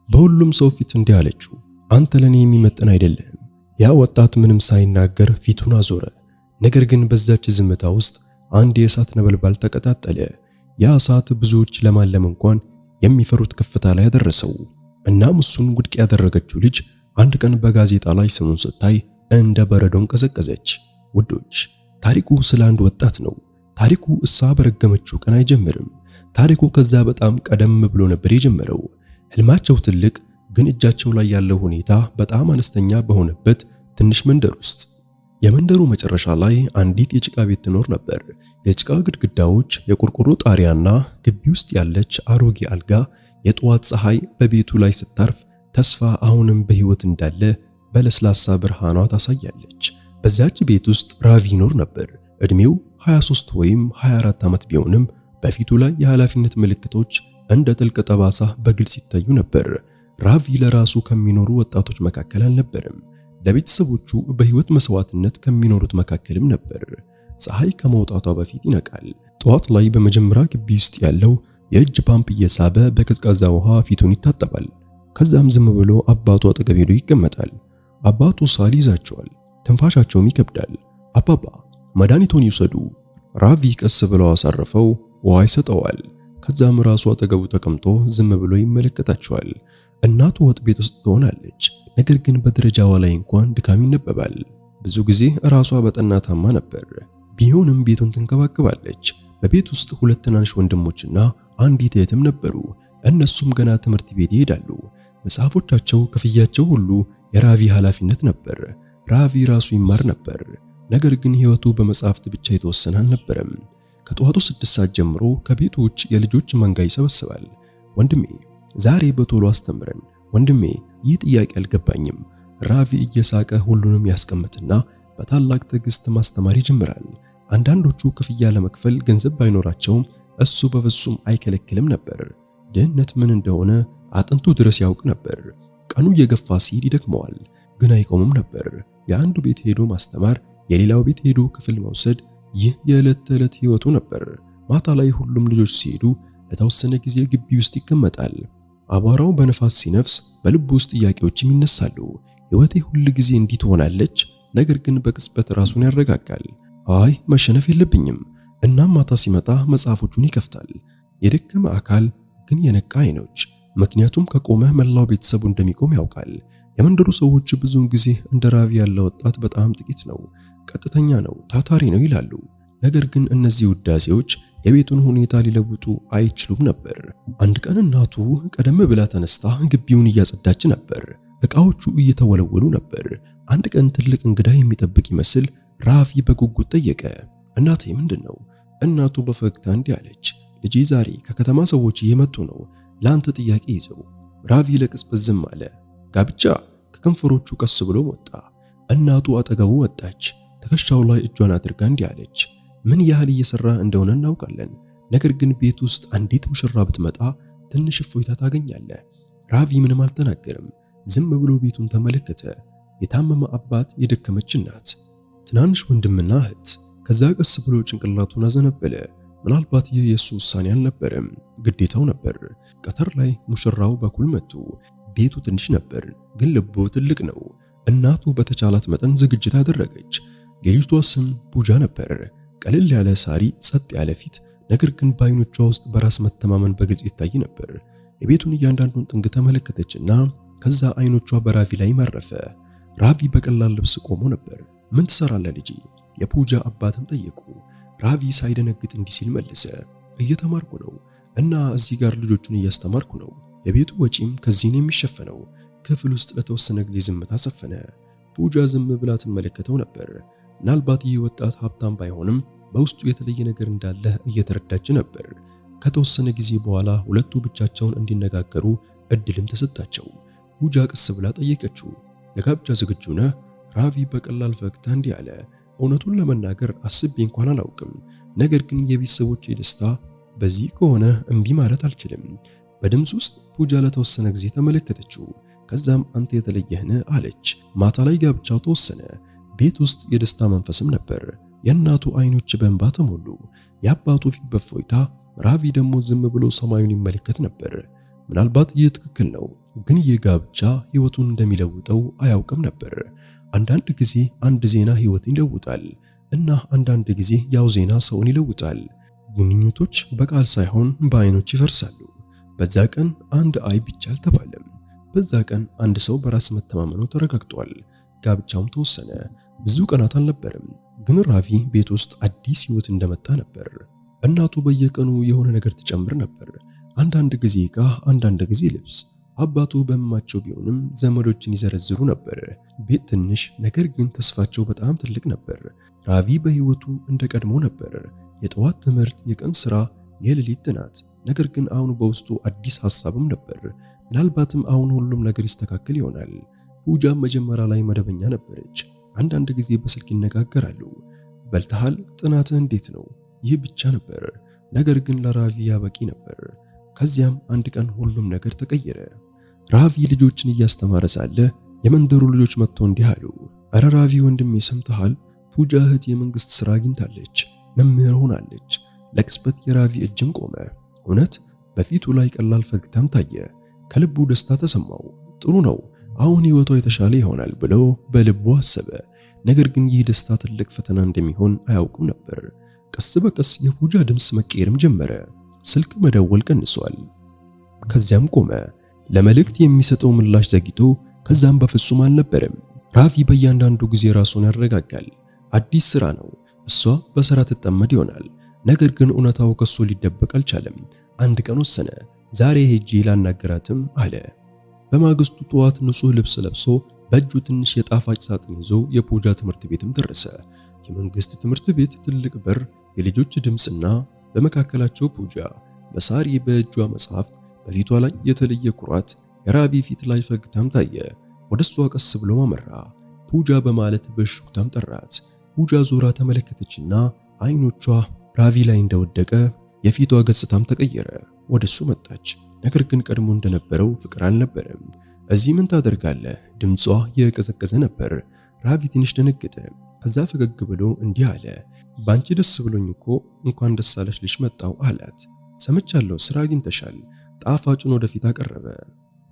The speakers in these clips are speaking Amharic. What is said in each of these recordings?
በሁሉም ሰው ፊት እንዲህ አለችው፣ አንተ ለኔ የሚመጥን አይደለም። ያ ወጣት ምንም ሳይናገር ፊቱን አዞረ። ነገር ግን በዛች ዝምታ ውስጥ አንድ የእሳት ነበልባል ተቀጣጠለ። ያ እሳት ብዙዎች ለማለም እንኳን የሚፈሩት ከፍታ ላይ ያደረሰው። እናም እሱን ውድቅ ያደረገችው ልጅ አንድ ቀን በጋዜጣ ላይ ስሙን ስታይ እንደ በረዶን ቀዘቀዘች። ውዶች፣ ታሪኩ ስለ አንድ ወጣት ነው። ታሪኩ እሷ በረገመችው ቀን አይጀምርም። ታሪኩ ከዛ በጣም ቀደም ብሎ ነበር የጀመረው። ህልማቸው ትልቅ ግን እጃቸው ላይ ያለው ሁኔታ በጣም አነስተኛ በሆነበት ትንሽ መንደር ውስጥ። የመንደሩ መጨረሻ ላይ አንዲት የጭቃ ቤት ትኖር ነበር። የጭቃ ግድግዳዎች፣ የቆርቆሮ ጣሪያና ግቢ ውስጥ ያለች አሮጌ አልጋ የጠዋት ፀሐይ በቤቱ ላይ ስታርፍ ተስፋ አሁንም በህይወት እንዳለ በለስላሳ ብርሃኗ ታሳያለች። በዛች ቤት ውስጥ ራቪ ይኖር ነበር። እድሜው 23 ወይም 24 ዓመት ቢሆንም በፊቱ ላይ የኃላፊነት ምልክቶች እንደ ጥልቅ ጠባሳ በግልጽ ይታዩ ነበር። ራቪ ለራሱ ከሚኖሩ ወጣቶች መካከል አልነበረም። ለቤተሰቦቹ በህይወት መስዋዕትነት ከሚኖሩት መካከልም ነበር። ፀሐይ ከመውጣቷ በፊት ይነቃል። ጠዋት ላይ በመጀመሪያ ግቢ ውስጥ ያለው የእጅ ፓምፕ እየሳበ በቀዝቃዛ ውሃ ፊቱን ይታጠባል። ከዛም ዝም ብሎ አባቱ አጠገብ ሄዶ ይቀመጣል። አባቱ ሳል ይዛቸዋል። ትንፋሻቸውም ይከብዳል። አባባ መድኃኒቶን ይውሰዱ። ራቪ ቀስ ብለው አሳርፈው ውሃ ይሰጠዋል። ከዛም ራሱ አጠገቡ ተቀምጦ ዝም ብሎ ይመለከታቸዋል። እናቱ ወጥ ቤት ውስጥ ትሆናለች። ነገር ግን በደረጃዋ ላይ እንኳን ድካም ይነበባል። ብዙ ጊዜ ራሷ በጠና ታማ ነበር። ቢሆንም ቤቱን ትንከባከባለች። በቤት ውስጥ ሁለት ትናንሽ ወንድሞችና አንዲት እህትም ነበሩ። እነሱም ገና ትምህርት ቤት ይሄዳሉ። መጽሐፎቻቸው፣ ክፍያቸው ሁሉ የራቪ ኃላፊነት ነበር። ራቪ ራሱ ይማር ነበር። ነገር ግን ህይወቱ በመጽሐፍት ብቻ የተወሰነ አልነበረም። ከጠዋቱ 6 ሰዓት ጀምሮ ከቤቱ ውጭ የልጆች መንጋ ይሰበስባል። ወንድሜ ዛሬ በቶሎ አስተምረን፣ ወንድሜ ይህ ጥያቄ አልገባኝም። ራቪ እየሳቀ ሁሉንም ያስቀምጥና በታላቅ ትዕግስት ማስተማር ይጀምራል። አንዳንዶቹ ክፍያ ለመክፈል ገንዘብ ባይኖራቸውም እሱ በፍጹም አይከለክልም ነበር። ድህነት ምን እንደሆነ አጥንቱ ድረስ ያውቅ ነበር። ቀኑ እየገፋ ሲል ይደክመዋል፣ ግን አይቆምም ነበር። የአንዱ ቤት ሄዶ ማስተማር፣ የሌላው ቤት ሄዶ ክፍል መውሰድ፣ ይህ የዕለት ተዕለት ህይወቱ ነበር። ማታ ላይ ሁሉም ልጆች ሲሄዱ ለተወሰነ ጊዜ ግቢ ውስጥ ይቀመጣል። አቧራው በነፋስ ሲነፍስ በልቡ ውስጥ ጥያቄዎችም ይነሳሉ። ህይወቴ ሁል ጊዜ እንዲህ ትሆናለች? ነገር ግን በቅጽበት ራሱን ያረጋጋል። አይ መሸነፍ የለብኝም። እናም ማታ ሲመጣ መጽሐፎቹን ይከፍታል። የደከመ አካል ግን የነቃ አይኖች። ምክንያቱም ከቆመ መላው ቤተሰቡ እንደሚቆም ያውቃል። የመንደሩ ሰዎች ብዙውን ጊዜ እንደ ራቪ ያለ ወጣት በጣም ጥቂት ነው፣ ቀጥተኛ ነው፣ ታታሪ ነው ይላሉ። ነገር ግን እነዚህ ውዳሴዎች የቤቱን ሁኔታ ሊለውጡ አይችሉም ነበር። አንድ ቀን እናቱ ቀደም ብላ ተነስታ ግቢውን እያጸዳች ነበር። ዕቃዎቹ እየተወለወሉ ነበር። አንድ ቀን ትልቅ እንግዳ የሚጠብቅ ይመስል ራቪ በጉጉት ጠየቀ፣ እናቴ ምንድነው? እናቱ በፈገግታ እንዲህ አለች፣ ልጄ ዛሬ ከከተማ ሰዎች እየመጡ ነው፣ ለአንተ ጥያቄ ይዘው። ራቪ ለቅጽበት ዝም አለ። ጋብቻ? ከከንፈሮቹ ቀስ ብሎ ወጣ። እናቱ አጠገቡ ወጣች። ትከሻው ላይ እጇን አድርጋ እንዲህ አለች፣ ምን ያህል እየሰራ እንደሆነ እናውቃለን። ነገር ግን ቤት ውስጥ አንዲት ሙሽራ ብትመጣ ትንሽ እፎይታ ታገኛለህ። ራቪ ምንም አልተናገርም። ዝም ብሎ ቤቱን ተመለከተ። የታመመ አባት፣ የደከመች እናት፣ ትናንሽ ወንድምና እህት። ከዛ ቀስ ብሎ ጭንቅላቱን አዘነበለ። ምናልባት ይህ የሱ ውሳኔ አልነበረም፣ ግዴታው ነበር። ቀትር ላይ ሙሽራው በኩል መጡ። ቤቱ ትንሽ ነበር፣ ግን ልቡ ትልቅ ነው። እናቱ በተቻላት መጠን ዝግጅት አደረገች። የልጅቷ ስም ፑጃ ነበር። ቀለል ያለ ሳሪ፣ ጸጥ ያለ ፊት፣ ነገር ግን በአይኖቿ ውስጥ በራስ መተማመን በግልጽ ይታይ ነበር። የቤቱን እያንዳንዱን ጥንግ ተመለከተችና ከዛ አይኖቿ በራቪ ላይ ማረፈ። ራቪ በቀላል ልብስ ቆሞ ነበር። ምን ትሰራለህ ልጄ? የፑጃ አባትም ጠየቁ። ራቪ ሳይደነግጥ እንዲህ ሲል መለሰ፣ እየተማርኩ ነው እና እዚህ ጋር ልጆቹን እያስተማርኩ ነው። የቤቱ ወጪም ከዚህ ነው የሚሸፈነው። ክፍል ውስጥ ለተወሰነ ጊዜ ዝምታ ሰፈነ። ፑጃ ዝም ብላ ትመለከተው ነበር። ምናልባት ይህ ወጣት ሀብታም ባይሆንም በውስጡ የተለየ ነገር እንዳለ እየተረዳች ነበር። ከተወሰነ ጊዜ በኋላ ሁለቱ ብቻቸውን እንዲነጋገሩ እድልም ተሰጣቸው። ፑጃ ቀስ ብላ ጠየቀችው፣ ለጋብቻ ዝግጁ ነህ? ራቪ በቀላል ፈገግታ እንዲህ አለ፣ እውነቱን ለመናገር አስቤ እንኳን አላውቅም። ነገር ግን የቤተሰቦቼ ደስታ በዚህ ከሆነ እምቢ ማለት አልችልም። በድምፅ ውስጥ ፑጃ ለተወሰነ ጊዜ ተመለከተችው። ከዛም አንተ የተለየህን አለች። ማታ ላይ ጋብቻው ተወሰነ። ቤት ውስጥ የደስታ መንፈስም ነበር። የእናቱ አይኖች በእንባ ተሞሉ፣ የአባቱ ፊት በእፎይታ። ራቪ ደግሞ ዝም ብሎ ሰማዩን ይመለከት ነበር። ምናልባት ይህ ትክክል ነው፣ ግን ይህ ጋብቻ ህይወቱን እንደሚለውጠው አያውቅም ነበር። አንዳንድ ጊዜ አንድ ዜና ህይወትን ይለውጣል እና አንዳንድ ጊዜ ያው ዜና ሰውን ይለውጣል። ግንኙነቶች በቃል ሳይሆን በአይኖች ይፈርሳሉ። በዛ ቀን አንድ አይ ብቻ አልተባለም። በዛ ቀን አንድ ሰው በራስ መተማመኑ ተረጋግጧል። ጋብቻውም ተወሰነ። ብዙ ቀናት አልነበረም፣ ግን ራቪ ቤት ውስጥ አዲስ ህይወት እንደመጣ ነበር። እናቱ በየቀኑ የሆነ ነገር ትጨምር ነበር። አንዳንድ ጊዜ ዕቃ፣ አንዳንድ ጊዜ ልብስ። አባቱ በህመማቸው ቢሆንም ዘመዶችን ይዘረዝሩ ነበር። ቤት ትንሽ፣ ነገር ግን ተስፋቸው በጣም ትልቅ ነበር። ራቪ በህይወቱ እንደቀድሞ ነበር። የጠዋት ትምህርት፣ የቀን ስራ፣ የሌሊት ጥናት። ነገር ግን አሁን በውስጡ አዲስ ሐሳብም ነበር። ምናልባትም አሁን ሁሉም ነገር ይስተካከል ይሆናል። ፑጃም መጀመሪያ ላይ መደበኛ ነበረች። አንዳንድ ጊዜ በስልክ ይነጋገራሉ። በልተሃል? ጥናትህ እንዴት ነው? ይህ ብቻ ነበር። ነገር ግን ለራቪ ያበቂ ነበር። ከዚያም አንድ ቀን ሁሉም ነገር ተቀየረ። ራቪ ልጆችን እያስተማረ ሳለ የመንደሩ ልጆች መጥተው እንዲህ አሉ። አረ ራቪ ወንድሜ ሰምተሃል? ፑጃ እህት የመንግስት ስራ አግኝታለች፣ መምህር ሆናለች። ለቅጽበት የራቪ እጅም ቆመ። እውነት? በፊቱ ላይ ቀላል ፈገግታም ታየ። ከልቡ ደስታ ተሰማው። ጥሩ ነው፣ አሁን ህይወቷ የተሻለ ይሆናል ብሎ በልቡ አሰበ። ነገር ግን ይህ ደስታ ትልቅ ፈተና እንደሚሆን አያውቅም ነበር። ቀስ በቀስ የፑጃ ድምፅ መቀየርም ጀመረ። ስልክ መደወል ቀንሷል። ከዚያም ቆመ። ለመልእክት የሚሰጠው ምላሽ ዘግይቶ፣ ከዛም በፍጹም አልነበረም። ራቪ በእያንዳንዱ ጊዜ ራሱን ያረጋጋል። አዲስ ስራ ነው። እሷ በስራ ትጠመድ ይሆናል። ነገር ግን እውነታው ከሱ ሊደበቅ አልቻለም። አንድ ቀን ወሰነ። ዛሬ ሄጄ ላናገራትም አለ። በማግስቱ ጠዋት ንጹህ ልብስ ለብሶ በእጁ ትንሽ የጣፋጭ ሳጥን ይዞ የፑጃ ትምህርት ቤትም ደረሰ። የመንግስት ትምህርት ቤት ትልቅ በር፣ የልጆች ድምጽና በመካከላቸው ፑጃ። በሳሪ በእጇ መጽሐፍት፣ በፊቷ ላይ የተለየ ኩራት። የራቪ ፊት ላይ ፈገግታም ታየ። ወደሷ ቀስ ብሎ አመራ። ፑጃ በማለት በሹክታም ጠራት። ፑጃ ዞራ ተመለከተችና አይኖቿ ራቪ ላይ እንደወደቀ የፊቷ ገጽታም ተቀየረ። ወደሱ መጣች። ነገር ግን ቀድሞ እንደነበረው ፍቅር አልነበረም። እዚህ ምን ታደርጋለህ? ድምጿ የቀዘቀዘ ነበር። ራቪ ትንሽ ደነገጠ። ከዛ ፈገግ ብሎ እንዲህ አለ። ባንቺ ደስ ብሎኝ እኮ እንኳን ደስ አለሽ ልሽ መጣው አላት። ሰምቻለሁ፣ ስራ አግኝተሻል። ጣፋጩን ወደፊት አቀረበ።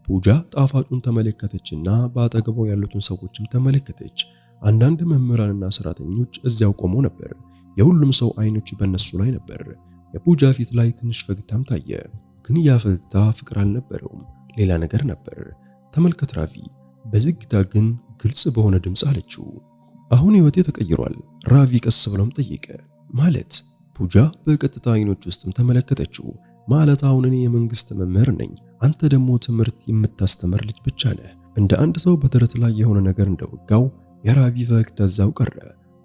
ፑጃ ጣፋጩን ተመለከተችና በአጠገቧ ያሉትን ሰዎችም ተመለከተች። አንዳንድ መምህራንና ሰራተኞች እዚያው ቆመው ነበር። የሁሉም ሰው አይኖች በእነሱ ላይ ነበር። የፑጃ ፊት ላይ ትንሽ ፈገግታም ታየ። ግን ያ ፈገግታ ፍቅር አልነበረውም፣ ሌላ ነገር ነበር። ተመልከት ራቪ፣ በዝግታ ግን ግልጽ በሆነ ድምፅ አለችው። አሁን ህይወቴ ተቀይሯል። ራቪ ቀስ ብሎም ጠየቀ። ማለት? ፑጃ በቀጥታ አይኖች ውስጥም ተመለከተችው። ማለት አሁን እኔ የመንግስት መምህር ነኝ፣ አንተ ደግሞ ትምህርት የምታስተምር ልጅ ብቻ ነህ። እንደ አንድ ሰው በደረት ላይ የሆነ ነገር እንደወጋው የራቪ ፈገግታ እዛው ቀረ።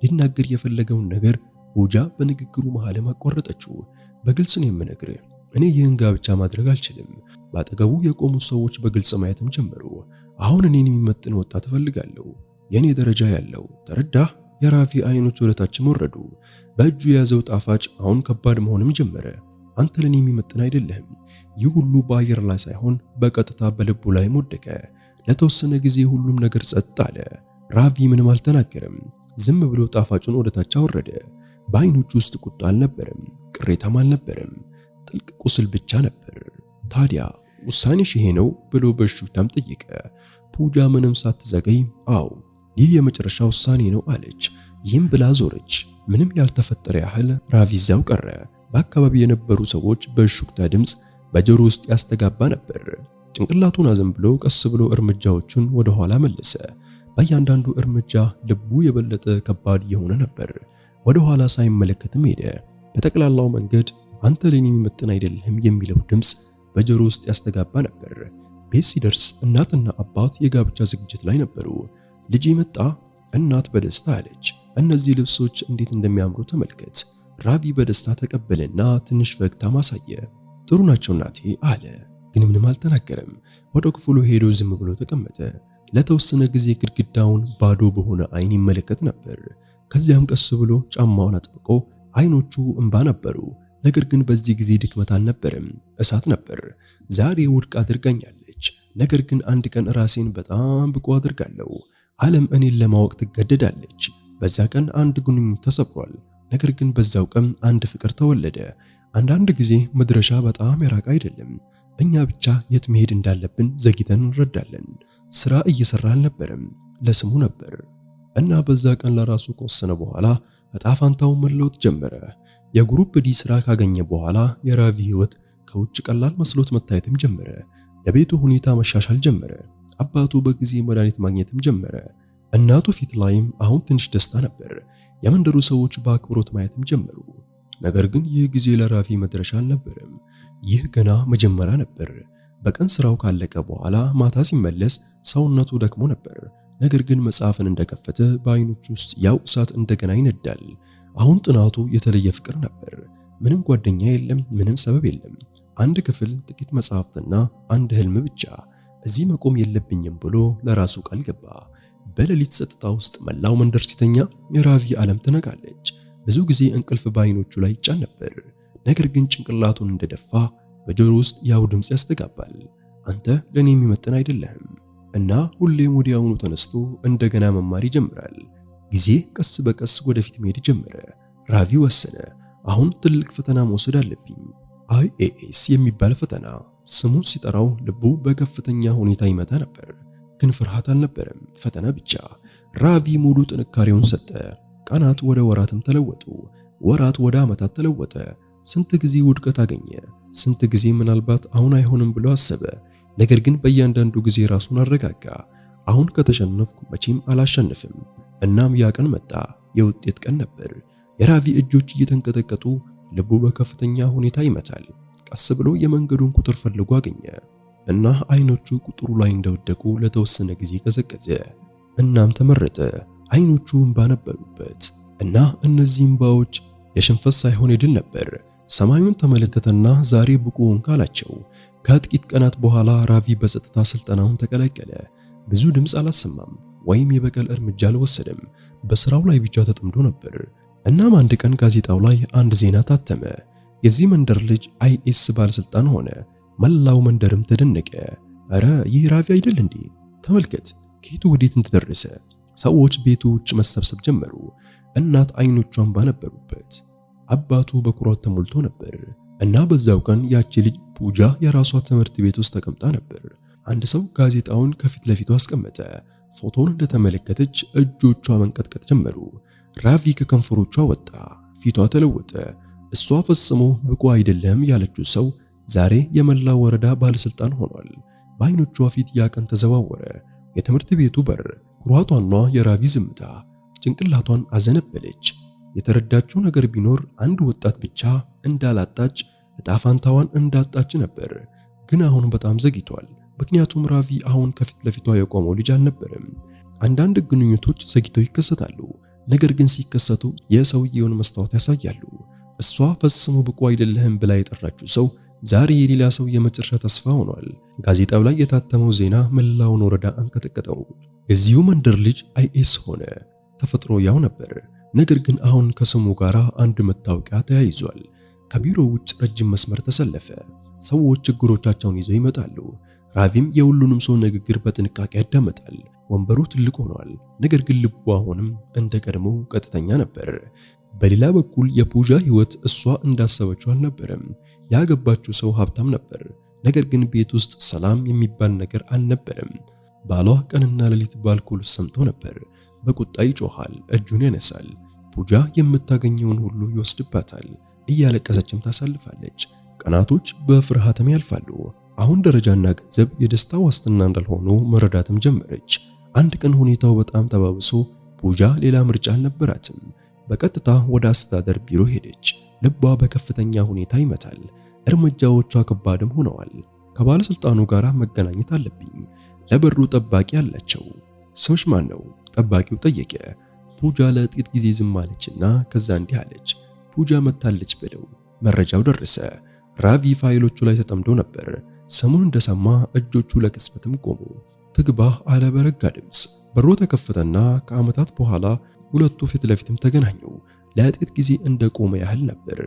ሊናገር የፈለገውን ነገር ፑጃ በንግግሩ መሃልም አቋረጠችው። በግልጽ ነው የምነግርህ፣ እኔ ይህን ጋብቻ ማድረግ አልችልም። በአጠገቡ የቆሙ ሰዎች በግልጽ ማየትም ጀመሩ። አሁን እኔን የሚመጥን ወጣት እፈልጋለሁ፣ የኔ ደረጃ ያለው። ተረዳህ? የራቪ አይኖች ወደታችም ወረዱ። በእጁ የያዘው ጣፋጭ አሁን ከባድ መሆንም ጀመረ። አንተ ለኔ የሚመጥን አይደለህም። ይህ ሁሉ በአየር ላይ ሳይሆን በቀጥታ በልቡ ላይ ወደቀ። ለተወሰነ ጊዜ ሁሉም ነገር ጸጥ አለ። ራቪ ምንም አልተናገረም። ዝም ብሎ ጣፋጩን ወደታች አወረደ። በአይኖቹ ውስጥ ቁጣ አልነበረም፣ ቅሬታም አልነበረም፣ ጥልቅ ቁስል ብቻ ነበር። ታዲያ ውሳኔሽ ይሄ ነው ብሎ በሹክታም ጠየቀ። ፑጃ ምንም ሳትዘገይ አዎ ይህ የመጨረሻ ውሳኔ ነው አለች። ይህም ብላ ዞረች። ምንም ያልተፈጠረ ያህል ራቪ እዛው ቀረ። በአካባቢ የነበሩ ሰዎች በሹክታ ድምፅ በጆሮ ውስጥ ያስተጋባ ነበር። ጭንቅላቱን አዘንብሎ ቀስ ብሎ እርምጃዎቹን ወደ ኋላ መለሰ። በእያንዳንዱ እርምጃ ልቡ የበለጠ ከባድ የሆነ ነበር። ወደ ኋላ ሳይመለከትም ሄደ። በጠቅላላው መንገድ አንተ ለኔ የሚመጥን አይደለህም የሚለው ድምፅ በጆሮ ውስጥ ያስተጋባ ነበር። ቤት ሲደርስ እናትና አባት የጋብቻ ዝግጅት ላይ ነበሩ። ልጅ መጣ። እናት በደስታ አለች። እነዚህ ልብሶች እንዴት እንደሚያምሩ ተመልከት። ራቪ በደስታ ተቀበለና ትንሽ ፈገግታ ማሳየ። ጥሩ ናቸው እናቴ አለ፣ ግን ምንም አልተናገረም። ወደ ክፍሉ ሄዶ ዝም ብሎ ተቀመጠ። ለተወሰነ ጊዜ ግድግዳውን ባዶ በሆነ አይን ይመለከት ነበር። ከዚያም ቀስ ብሎ ጫማውን አጥብቆ፣ አይኖቹ እንባ ነበሩ። ነገር ግን በዚህ ጊዜ ድክመት አልነበረም፣ እሳት ነበር። ዛሬ ውድቅ አድርጋኛለች፣ ነገር ግን አንድ ቀን ራሴን በጣም ብቁ አድርጋለሁ። ዓለም እኔን ለማወቅ ትገደዳለች። በዛ ቀን አንድ ግንኙነት ተሰብሯል፣ ነገር ግን በዛው ቀን አንድ ፍቅር ተወለደ። አንዳንድ ጊዜ መድረሻ በጣም የራቀ አይደለም፣ እኛ ብቻ የት መሄድ እንዳለብን ዘግይተን እንረዳለን። ስራ እየሰራ አልነበረም፣ ለስሙ ነበር። እና በዛ ቀን ለራሱ ከወሰነ በኋላ እጣ ፋንታው መለወጥ ጀመረ። የግሩፕ ዲ ስራ ካገኘ በኋላ የራቪ ህይወት ከውጭ ቀላል መስሎት መታየትም ጀመረ። የቤቱ ሁኔታ መሻሻል ጀመረ። አባቱ በጊዜ መድኃኒት ማግኘትም ጀመረ። እናቱ ፊት ላይም አሁን ትንሽ ደስታ ነበር። የመንደሩ ሰዎች በአክብሮት ማየትም ጀመሩ። ነገር ግን ይህ ጊዜ ለራቪ መድረሻ አልነበረም። ይህ ገና መጀመሪያ ነበር። በቀን ስራው ካለቀ በኋላ ማታ ሲመለስ ሰውነቱ ደክሞ ነበር። ነገር ግን መጽሐፍን እንደከፈተ በአይኖቹ ውስጥ ያው እሳት እንደገና ይነዳል። አሁን ጥናቱ የተለየ ፍቅር ነበር። ምንም ጓደኛ የለም፣ ምንም ሰበብ የለም። አንድ ክፍል፣ ጥቂት መጽሐፍትና አንድ ህልም ብቻ። እዚህ መቆም የለብኝም ብሎ ለራሱ ቃል ገባ። በሌሊት ጸጥታ ውስጥ መላው መንደር ሲተኛ የራቪ ዓለም ትነጋለች። ብዙ ጊዜ እንቅልፍ በአይኖቹ ላይ ይጫን ነበር። ነገር ግን ጭንቅላቱን እንደደፋ በጆሮ ውስጥ ያው ድምጽ ያስተጋባል። አንተ ለኔ የሚመጥን አይደለህም። እና ሁሌም ወዲያውኑ ተነስቶ እንደገና መማር ይጀምራል። ጊዜ ቀስ በቀስ ወደፊት መሄድ ጀመረ። ራቪ ወሰነ፣ አሁን ትልቅ ፈተና መውሰድ አለብኝ። IAS የሚባል ፈተና። ስሙን ሲጠራው ልቡ በከፍተኛ ሁኔታ ይመታ ነበር። ግን ፍርሃት አልነበረም፣ ፈተና ብቻ። ራቪ ሙሉ ጥንካሬውን ሰጠ። ቀናት ወደ ወራትም ተለወጡ። ወራት ወደ ዓመታት ተለወጠ። ስንት ጊዜ ውድቀት አገኘ። ስንት ጊዜ ምናልባት አሁን አይሆንም ብሎ አሰበ። ነገር ግን በእያንዳንዱ ጊዜ ራሱን አረጋጋ። አሁን ከተሸነፍኩ መቼም አላሸንፍም። እናም ያ ቀን መጣ። የውጤት ቀን ነበር። የራቪ እጆች እየተንቀጠቀጡ፣ ልቡ በከፍተኛ ሁኔታ ይመታል። ቀስ ብሎ የመንገዱን ቁጥር ፈልጎ አገኘ እና አይኖቹ ቁጥሩ ላይ እንደወደቁ ለተወሰነ ጊዜ ቀዘቀዘ። እናም ተመረጠ። አይኖቹ እንባ ነበሩበት እና እነዚህ እንባዎች የሽንፈት ሳይሆን የድል ነበር። ሰማዩን ተመለከተና ዛሬ ብቁ ሆንክ አላቸው። ከጥቂት ቀናት በኋላ ራቪ በጸጥታ ስልጠናውን ተቀላቀለ። ብዙ ድምፅ አላሰማም ወይም የበቀል እርምጃ አልወሰደም። በስራው ላይ ብቻ ተጠምዶ ነበር። እናም አንድ ቀን ጋዜጣው ላይ አንድ ዜና ታተመ። የዚህ መንደር ልጅ IAS ባለስልጣን ሆነ። መላው መንደርም ተደነቀ። አረ ይህ ራቪ አይደል እንዴ? ተመልከት፣ ከየቱ ወዴት እንደደረሰ። ሰዎች ቤቱ ውጭ መሰብሰብ ጀመሩ። እናት አይኖቿን ባነበሩበት። አባቱ በኩራት ተሞልቶ ነበር። እና በዛው ቀን ያቺ ልጅ ፑጃ የራሷ ትምህርት ቤት ውስጥ ተቀምጣ ነበር። አንድ ሰው ጋዜጣውን ከፊት ለፊቱ አስቀመጠ። ፎቶውን እንደተመለከተች እጆቿ መንቀጥቀጥ ጀመሩ። ራቪ ከከንፈሮቿ ወጣ፣ ፊቷ ተለወጠ። እሷ ፈጽሞ ብቁ አይደለም ያለችው ሰው ዛሬ የመላው ወረዳ ባለስልጣን ሆኗል። በአይኖቿ ፊት ያ ቀን ተዘዋወረ። የትምህርት ቤቱ በር፣ ኩራቷና የራቪ ዝምታ። ጭንቅላቷን አዘነበለች። የተረዳችው ነገር ቢኖር አንድ ወጣት ብቻ እንዳላጣች፣ እጣ ፋንታዋን እንዳጣች ነበር። ግን አሁን በጣም ዘግይቷል። ምክንያቱም ራቪ አሁን ከፊት ለፊቷ የቆመው ልጅ አልነበረም። አንዳንድ ግንኙነቶች ዘግይተው ይከሰታሉ፣ ነገር ግን ሲከሰቱ የሰውየውን መስታወት ያሳያሉ። እሷ ፈጽሞ ብቁ አይደለህም ብላ የጠራችው ሰው ዛሬ የሌላ ሰው የመጨረሻ ተስፋ ሆኗል። ጋዜጣው ላይ የታተመው ዜና መላውን ወረዳ አንቀጠቀጠው። የዚሁ መንደር ልጅ IAS ሆነ። ተፈጥሮ ያው ነበር፣ ነገር ግን አሁን ከስሙ ጋር አንድ መታወቂያ ተያይዟል። ከቢሮው ውጭ ረጅም መስመር ተሰለፈ። ሰዎች ችግሮቻቸውን ይዘው ይመጣሉ። ራቪም የሁሉንም ሰው ንግግር በጥንቃቄ ያዳምጣል። ወንበሩ ትልቅ ሆኗል፣ ነገር ግን ልቡ አሁንም እንደ ቀድሞ ቀጥተኛ ነበር። በሌላ በኩል የፑጃ ህይወት እሷ እንዳሰበችው አልነበረም። ያገባችው ሰው ሀብታም ነበር፣ ነገር ግን ቤት ውስጥ ሰላም የሚባል ነገር አልነበረም። ባሏ ቀንና ሌሊት በአልኮል ሰምቶ ነበር። በቁጣ ይጮሃል፣ እጁን ያነሳል። ፑጃ የምታገኘውን ሁሉ ይወስድባታል። እያለቀሰችም ታሳልፋለች። ቀናቶች በፍርሃትም ያልፋሉ። አሁን ደረጃና ገንዘብ የደስታ ዋስትና እንዳልሆኑ መረዳትም ጀመረች። አንድ ቀን ሁኔታው በጣም ተባብሶ ፑጃ ሌላ ምርጫ አልነበራትም። በቀጥታ ወደ አስተዳደር ቢሮ ሄደች። ልቧ በከፍተኛ ሁኔታ ይመታል። እርምጃዎቿ ከባድም ሆነዋል። ከባለስልጣኑ ጋር መገናኘት አለብኝ። ለበሩ ጠባቂ አላቸው። ስምሽ ማን ነው? ጠባቂው ጠየቀ። ፑጃ ለጥቂት ጊዜ ዝም አለችና ከዛ እንዲህ አለች፣ ፑጃ መታለች ብለው። መረጃው ደረሰ። ራቪ ፋይሎቹ ላይ ተጠምዶ ነበር። ስሙን እንደሰማ እጆቹ ለቅጽበትም ቆሙ። ትግባ አለ በረጋ ድምፅ። በሩ ተከፈተና ከዓመታት በኋላ ሁለቱ ፊት ለፊትም ተገናኙ። ለጥቂት ጊዜ እንደቆመ ያህል ነበር።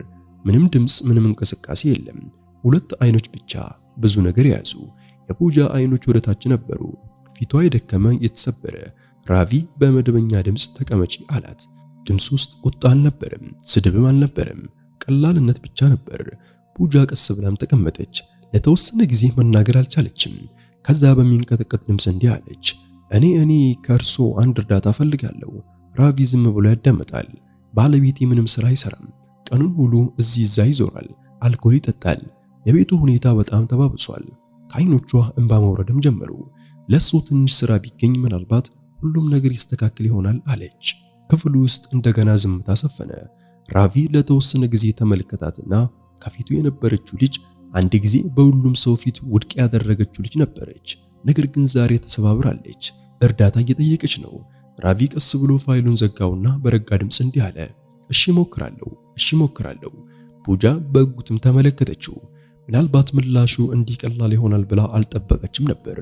ምንም ድምፅ፣ ምንም እንቅስቃሴ የለም። ሁለት አይኖች ብቻ ብዙ ነገር ያዙ። የፑጃ አይኖች ወደ ታች ነበሩ። ፊቷ የደከመ የተሰበረ። ራቪ በመደበኛ ድምፅ ተቀመጪ አላት። ድምፅ ውስጥ ቁጣ አልነበረም፣ ስድብም አልነበረም፣ ቀላልነት ብቻ ነበር። ፑጃ ቀስ ብላም ተቀመጠች። ለተወሰነ ጊዜ መናገር አልቻለችም። ከዛ በሚንቀጠቀጥ ድምፅ እንዲህ አለች፣ እኔ ከእርሶ አንድ እርዳታ ፈልጋለሁ። ራቪ ዝም ብሎ ያዳምጣል። ባለቤቴ ምንም ስራ አይሰራም። ቀኑን ሙሉ እዚህ እዛ ይዞራል፣ አልኮል ይጠጣል። የቤቱ ሁኔታ በጣም ተባብሷል። ከዓይኖቿ እንባ መውረድም ጀመሩ። ለሱ ትንሽ ስራ ቢገኝ ምናልባት ሁሉም ነገር ይስተካከል ይሆናል አለች። ክፍሉ ውስጥ እንደገና ዝምታ ሰፈነ። ራቪ ለተወሰነ ጊዜ ተመለከታትና ከፊቱ የነበረችው ልጅ አንድ ጊዜ በሁሉም ሰው ፊት ውድቅ ያደረገችው ልጅ ነበረች። ነገር ግን ዛሬ ተሰባብራለች። እርዳታ እየጠየቀች ነው። ራቪ ቀስ ብሎ ፋይሉን ዘጋውና በረጋ ድምፅ እንዲህ አለ፣ እሺ ሞክራለሁ። ፑጃ በጉትም ተመለከተችው። ምናልባት ምላሹ እንዲህ ቀላል ይሆናል ብላ አልጠበቀችም ነበር።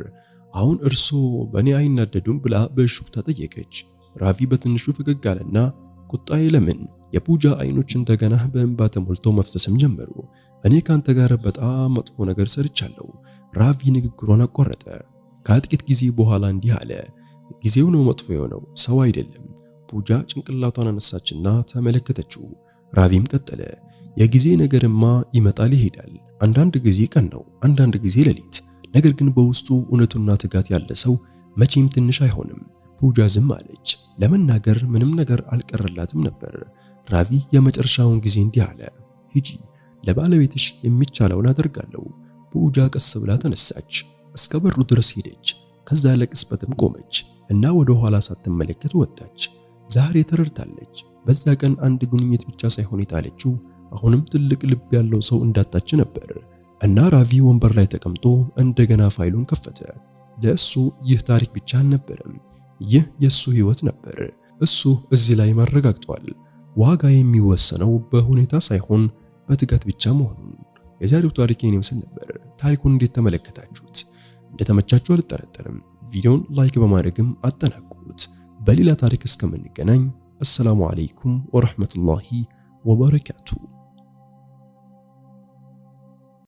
አሁን እርሶ በእኔ አይናደዱም ብላ በሹክታ ጠየቀች። ራቪ በትንሹ ፈገግ አለና ቁጣዬ ለምን? የፑጃ አይኖች እንደገና በእንባ ተሞልተው መፍሰስም ጀመሩ። እኔ ካንተ ጋር በጣም መጥፎ ነገር ሰርቻለሁ። ራቪ ንግግሯን አቋረጠ። ከጥቂት ጊዜ በኋላ እንዲህ አለ፣ ጊዜው ነው መጥፎ የሆነው ሰው አይደለም። ፑጃ ጭንቅላቷን አነሳችና ተመለከተችው። ራቪም ቀጠለ፣ የጊዜ ነገርማ ይመጣል ይሄዳል። አንዳንድ ጊዜ ቀን ነው፣ አንዳንድ ጊዜ ሌሊት። ነገር ግን በውስጡ እውነቱና ትጋት ያለ ሰው መቼም ትንሽ አይሆንም። ፑጃ ዝም አለች። ለመናገር ምንም ነገር አልቀረላትም ነበር። ራቪ የመጨረሻውን ጊዜ እንዲህ አለ፣ ሂጂ፣ ለባለቤትሽ የሚቻለውን አደርጋለሁ። ፑጃ ቀስ ብላ ተነሳች። እስከ በሩ ድረስ ሄደች። ከዛ ለቅጽበትም ቆመች እና ወደ ኋላ ሳትመለከት ወጣች። ዛሬ ተረድታለች። በዛ ቀን አንድ ግንኙነት ብቻ ሳይሆን የጣለችው አሁንም ትልቅ ልብ ያለው ሰው እንዳጣች ነበር። እና ራቪ ወንበር ላይ ተቀምጦ እንደገና ፋይሉን ከፈተ። ለእሱ ይህ ታሪክ ብቻ አልነበረም፣ ይህ የሱ ህይወት ነበር። እሱ እዚህ ላይ ማረጋግጧል። ዋጋ የሚወሰነው በሁኔታ ሳይሆን በትጋት ብቻ መሆኑን። የዛሬው ታሪክ የኔ ምስል ነበር። ታሪኩን እንዴት ተመለከታችሁት? እንደተመቻችሁ አልጠረጠርም። ቪዲዮውን ላይክ በማድረግም አጠናቅቁት። በሌላ ታሪክ እስከምንገናኝ አሰላሙ አለይኩም ወራህመቱላሂ ወበረካቱ።